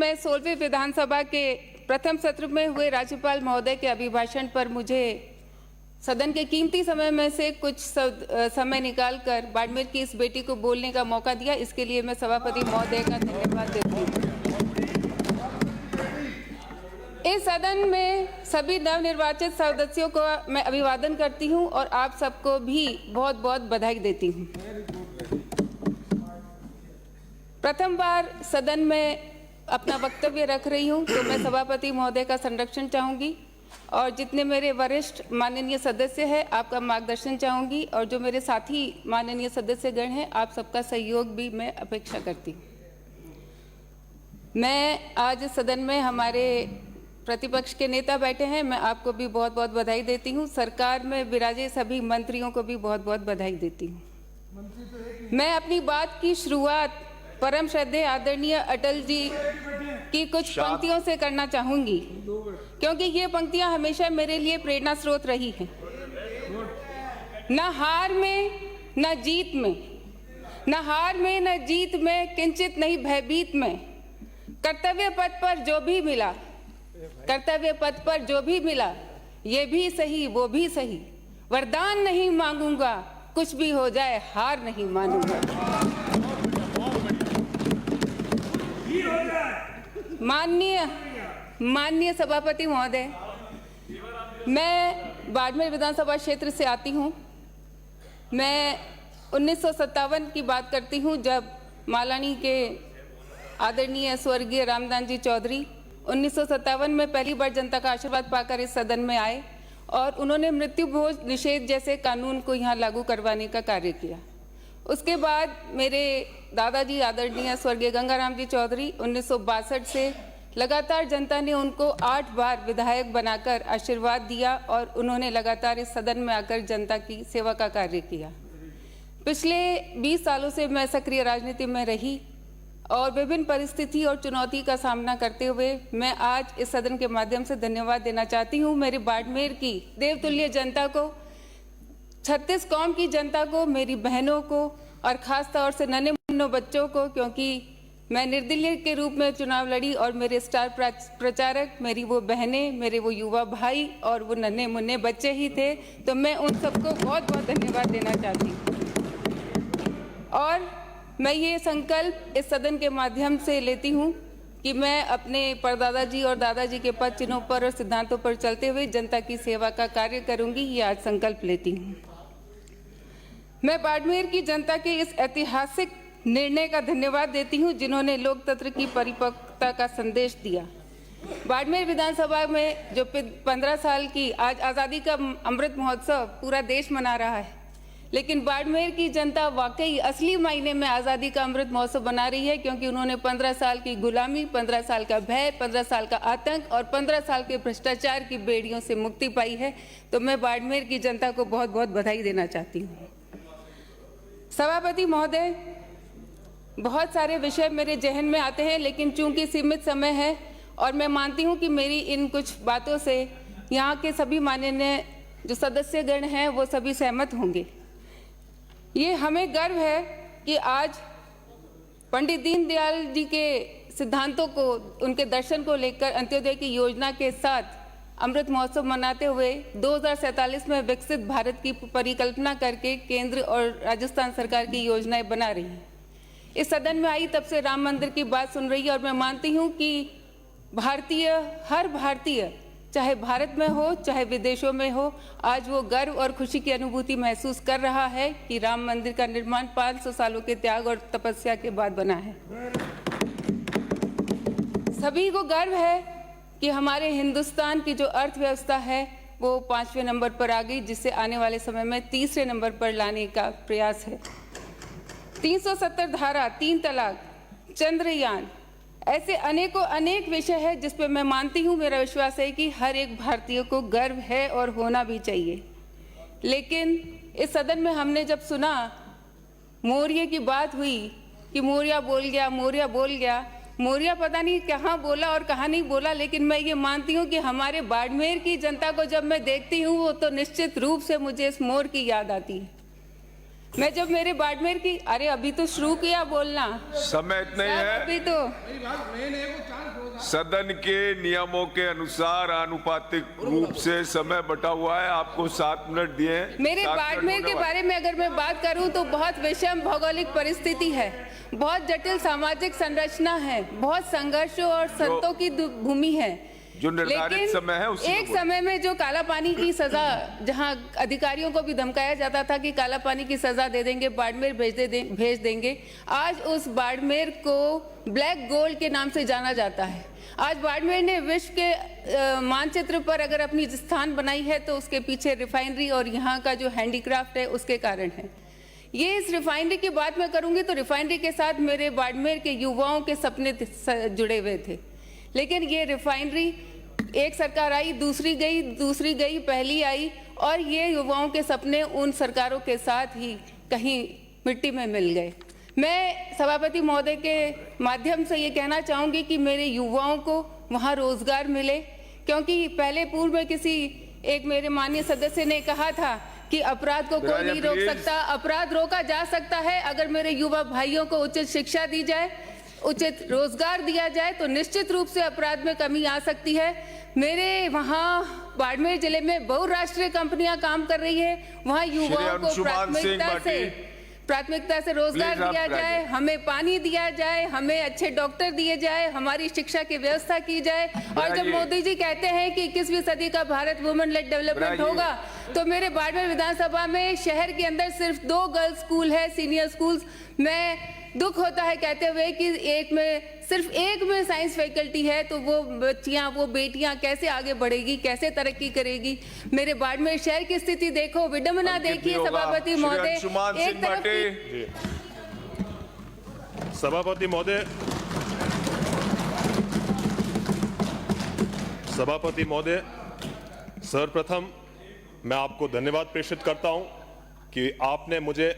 मैं 16वीं विधानसभा के प्रथम सत्र में हुए राज्यपाल महोदय के अभिभाषण पर मुझे सदन के कीमती समय में से कुछ समय निकालकर बाड़मेर की इस बेटी को बोलने का मौका दिया, इसके लिए मैं सभापति महोदय का धन्यवाद देती हूँ। इस सदन में सभी नवनिर्वाचित सदस्यों को मैं अभिवादन करती हूं और आप सबको भी बहुत बहुत बधाई देती हूं। प्रथम बार सदन में अपना वक्तव्य रख रही हूं तो मैं सभापति महोदय का संरक्षण चाहूंगी और जितने मेरे वरिष्ठ माननीय सदस्य हैं आपका मार्गदर्शन चाहूंगी और जो मेरे साथी माननीय सदस्यगण हैं आप सबका सहयोग भी मैं अपेक्षा करती हूँ। मैं आज सदन में हमारे प्रतिपक्ष के नेता बैठे हैं, मैं आपको भी बहुत बहुत बधाई देती हूं। सरकार में विराजे सभी मंत्रियों को भी बहुत बहुत बधाई देती हूं। मैं अपनी बात की शुरुआत परम श्रद्धेय आदरणीय अटल जी की कुछ पंक्तियों से करना चाहूंगी, क्योंकि ये पंक्तियां हमेशा मेरे लिए प्रेरणा स्रोत रही हैं। न हार में न जीत में, न हार में न जीत में, किंचित नहीं भयभीत में, कर्तव्य पथ पर जो भी मिला, कर्तव्य पथ पर जो भी मिला, ये भी सही वो भी सही, वरदान नहीं मांगूंगा, कुछ भी हो जाए हार नहीं मानूंगा। माननीय सभापति महोदय, मैं बाड़मेर विधानसभा क्षेत्र से आती हूँ। मैं 1957 की बात करती हूँ, जब मालानी के आदरणीय स्वर्गीय रामदास जी चौधरी 1957 में पहली बार जनता का आशीर्वाद पाकर इस सदन में आए और उन्होंने मृत्यु भोज निषेध जैसे कानून को यहाँ लागू करवाने का कार्य किया। उसके बाद मेरे दादाजी आदरणीय स्वर्गीय गंगाराम जी चौधरी 1962 से लगातार जनता ने उनको 8 बार विधायक बनाकर आशीर्वाद दिया और उन्होंने लगातार इस सदन में आकर जनता की सेवा का कार्य किया। पिछले 20 सालों से मैं सक्रिय राजनीति में रही और विभिन्न परिस्थिति और चुनौती का सामना करते हुए मैं आज इस सदन के माध्यम से धन्यवाद देना चाहती हूँ मेरी बाड़मेर की देवतुल्य जनता को, 36 कौम की जनता को, मेरी बहनों को और ख़ास तौर से नन्हे मुन्ने बच्चों को, क्योंकि मैं निर्दलीय के रूप में चुनाव लड़ी और मेरे स्टार प्रचारक मेरी वो बहनें, मेरे वो युवा भाई और वो नन्हे मुन्ने बच्चे ही थे, तो मैं उन सबको बहुत बहुत धन्यवाद देना चाहती हूँ। और मैं ये संकल्प इस सदन के माध्यम से लेती हूँ कि मैं अपने परदादा जी और दादाजी के पद चिन्हों पर और सिद्धांतों पर चलते हुए जनता की सेवा का कार्य करूँगी, ये आज संकल्प लेती हूँ। मैं बाड़मेर की जनता के इस ऐतिहासिक निर्णय का धन्यवाद देती हूँ जिन्होंने लोकतंत्र की परिपक्वता का संदेश दिया। बाड़मेर विधानसभा में जो 15 साल की आज आज़ादी का अमृत महोत्सव पूरा देश मना रहा है, लेकिन बाड़मेर की जनता वाकई असली मायने में आज़ादी का अमृत महोत्सव बना रही है, क्योंकि उन्होंने 15 साल की गुलामी, 15 साल का भय, 15 साल का आतंक और 15 साल के भ्रष्टाचार की बेड़ियों से मुक्ति पाई है। तो मैं बाड़मेर की जनता को बहुत बहुत बधाई देना चाहती हूँ। सभापति महोदय, बहुत सारे विषय मेरे जहन में आते हैं, लेकिन चूंकि सीमित समय है और मैं मानती हूँ कि मेरी इन कुछ बातों से यहाँ के सभी माननीय जो सदस्यगण हैं वो सभी सहमत होंगे। ये हमें गर्व है कि आज पंडित दीनदयाल जी के सिद्धांतों को, उनके दर्शन को लेकर अंत्योदय की योजना के साथ अमृत महोत्सव मनाते हुए 2047 में विकसित भारत की परिकल्पना करके केंद्र और राजस्थान सरकार की योजनाएं बना रही हैं। इस सदन में आई तब से राम मंदिर की बात सुन रही है और मैं मानती हूँ कि हर भारतीय चाहे भारत में हो चाहे विदेशों में हो, आज वो गर्व और खुशी की अनुभूति महसूस कर रहा है कि राम मंदिर का निर्माण 500 सालों के त्याग और तपस्या के बाद बना है। सभी को गर्व है कि हमारे हिंदुस्तान की जो अर्थव्यवस्था है वो 5वें नंबर पर आ गई, जिसे आने वाले समय में 3रे नंबर पर लाने का प्रयास है। 370 धारा, 3 तलाक, चंद्रयान, ऐसे अनेक विषय है जिस पे मैं मानती हूँ, मेरा विश्वास है कि हर एक भारतीय को गर्व है और होना भी चाहिए। लेकिन इस सदन में हमने जब सुना मौर्य की बात हुई कि मौर्य बोल गया, मौर्य बोल गया, मौर्य पता नहीं कहाँ बोला और कहाँ नहीं बोला, लेकिन मैं ये मानती हूँ कि हमारे बाड़मेर की जनता को जब मैं देखती हूँ वो तो निश्चित रूप से मुझे इस मोर की याद आती है। मैं जब मेरे बाड़मेर की, अरे अभी तो शुरू किया बोलना, समय नहीं है, अभी तो सदन के नियमों के अनुसार आनुपातिक रूप से समय बटा हुआ है। आपको 7 मिनट दिए हैं। मेरे 7 मिनट बाड़मेर होने के वाले। बारे में अगर मैं बात करूं तो बहुत विषम भौगोलिक परिस्थिति है, बहुत जटिल सामाजिक संरचना है, बहुत संघर्षों और संतों की भूमि है। जो निर्धारित लेकिन समय है उसी एक समय में जो काला पानी की सजा, जहां अधिकारियों को भी धमकाया जाता था कि काला पानी की सजा दे देंगे, बाड़मेर भेज देंगे, आज उस बाड़मेर को ब्लैक गोल्ड के नाम से जाना जाता है। आज बाड़मेर ने विश्व के मानचित्र पर अगर अपनी स्थान बनाई है तो उसके पीछे रिफाइनरी और यहाँ का जो हैंडीक्राफ्ट है उसके कारण है। ये इस रिफाइनरी की बात मैं करूंगी तो रिफाइनरी के साथ मेरे बाड़मेर के युवाओं के सपने जुड़े हुए थे, लेकिन ये रिफाइनरी एक सरकार आई, दूसरी गई, पहली आई, और ये युवाओं के सपने उन सरकारों के साथ ही कहीं मिट्टी में मिल गए। मैं सभापति महोदय के माध्यम से ये कहना चाहूँगी कि मेरे युवाओं को वहाँ रोजगार मिले, क्योंकि पहले पूर्व में एक मेरे माननीय सदस्य ने कहा था कि अपराध को कोई नहीं रोक सकता। अपराध रोका जा सकता है अगर मेरे युवा भाइयों को उचित शिक्षा दी जाए, उचित रोजगार दिया जाए, तो निश्चित रूप से अपराध में कमी आ सकती है। मेरे वहाँ बाड़मेर जिले में बहुराष्ट्रीय कंपनियां काम कर रही है, वहाँ युवाओं को प्राथमिकता से रोजगार दिया जाए, हमें पानी दिया जाए, हमें अच्छे डॉक्टर दिए जाए, हमारी शिक्षा की व्यवस्था की जाए। और जब मोदी जी कहते हैं कि 21वीं सदी का भारत वुमेन लेड डेवलपमेंट होगा, तो मेरे बाड़मेर विधानसभा में शहर के अंदर सिर्फ 2 गर्ल्स स्कूल है, सीनियर स्कूल्स। मैं दुख होता है कहते हुए कि सिर्फ एक में साइंस फैकल्टी है, तो वो बच्चियां, वो बेटियां कैसे आगे बढ़ेगी, कैसे तरक्की करेगी। मेरे बाड़मेर शहर की स्थिति देखो, विडंबना देखिए सभापति महोदय। एक तरफ सभापति महोदय, सर्वप्रथम मैं आपको धन्यवाद प्रेषित करता हूं कि आपने मुझे